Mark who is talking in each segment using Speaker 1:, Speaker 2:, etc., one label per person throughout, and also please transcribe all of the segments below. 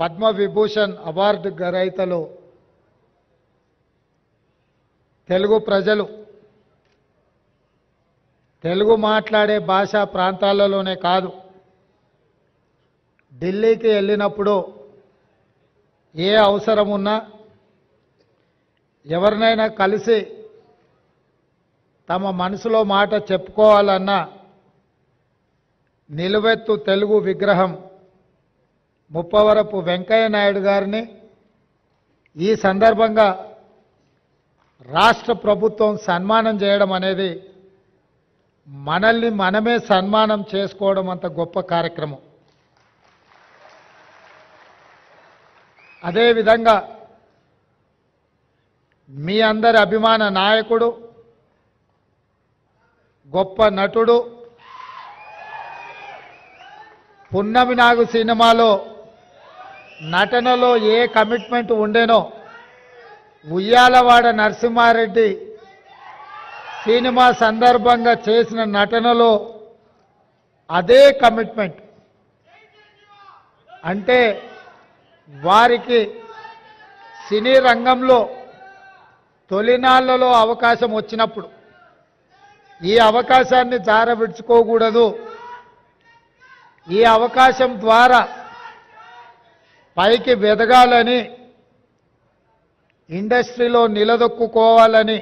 Speaker 1: Padma Vibhushan award గ్రహీతలు Telugu ప్రజలు తెలుగు మాట్లాడే భాషా ప్రాంతాలలోనే కాదు ఢిల్లీకి వెళ్ళినప్పుడు ఏ అవసరం ఉన్నా ఎవరినైనా కలిసి తమ మనసులో మాట చెప్పుకోవాలన్నా నిలువెత్తు తెలుగు విగ్రహం ముప్పవరపు వెంకయ్య నాయుడు గారిని ఈ సందర్భంగా రాష్ట్ర ప్రభుత్వం సన్మానం చేయడం అనేది మనల్ని మనమే సన్మానం చేసుకోవడం అంత గొప్ప కార్యక్రమం. అదేవిధంగా మీ అందరి అభిమాన నాయకుడు గొప్ప నటుడు పున్నమి నాగు సినిమాలో నటనలో a commitment ఉండేనో Uyyalawada Narasimha Reddy cinema సందర్భంగా చేసిన నటనలో అదే కమిట్మెంట్. అంటే వారికి సినీ రంగంలో తొలినాళ్లలో అవకాశం వచ్చినప్పుడు ఈ అవకాశాన్ని జారవిడ్చుకోకూడదు, ఈ అవకాశం ద్వారా పైకి వెదగాలని ఇండస్ట్రీలో నిలదొక్కుకోవాలని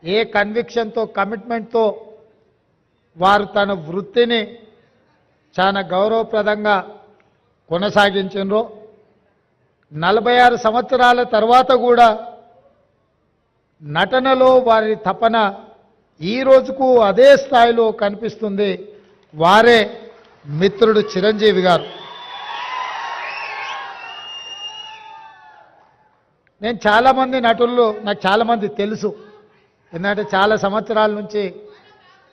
Speaker 1: ఏ కన్విక్షన్తో కమిట్మెంట్తో వారు తన వృత్తిని చాలా గౌరవప్రదంగా కొనసాగించారో 46 సంవత్సరాల తర్వాత కూడా నటనలో వారి తపన ఈ రోజుకు అదే స్థాయిలో కనిపిస్తుంది. వారే మిత్రుడు చిరంజీవి గారు. నేను చాలామంది నటులు నాకు చాలామంది తెలుసు, ఎందుకంటే చాలా సంవత్సరాల నుంచి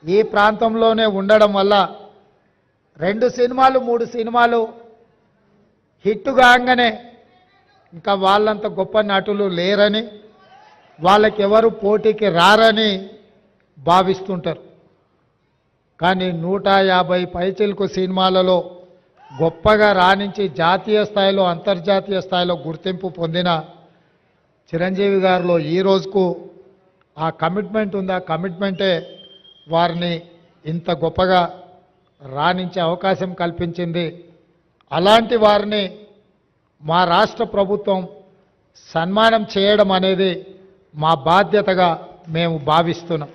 Speaker 1: ఈ ప్రాంతంలోనే ఉండడం వల్ల 2 సినిమాలు 3 సినిమాలు హిట్ కాగానే ఇంకా వాళ్ళంత గొప్ప నటులు లేరని వాళ్ళకి ఎవరు పోటీకి రారని భావిస్తుంటారు. కానీ 150 పైచిలకు సినిమాలలో గొప్పగా రాణించి జాతీయ స్థాయిలో అంతర్జాతీయ స్థాయిలో గుర్తింపు పొందిన చిరంజీవి గారిలో ఈ రోజుకు ఆ కమిట్మెంట్ ఉంది. ఆ కమిట్మెంటే వారిని ఇంత గొప్పగా రాణించే అవకాశం కల్పించింది. అలాంటి వారిని మా రాష్ట్ర ప్రభుత్వం సన్మానం చేయడం అనేది మా బాధ్యతగా మేము భావిస్తున్నాం.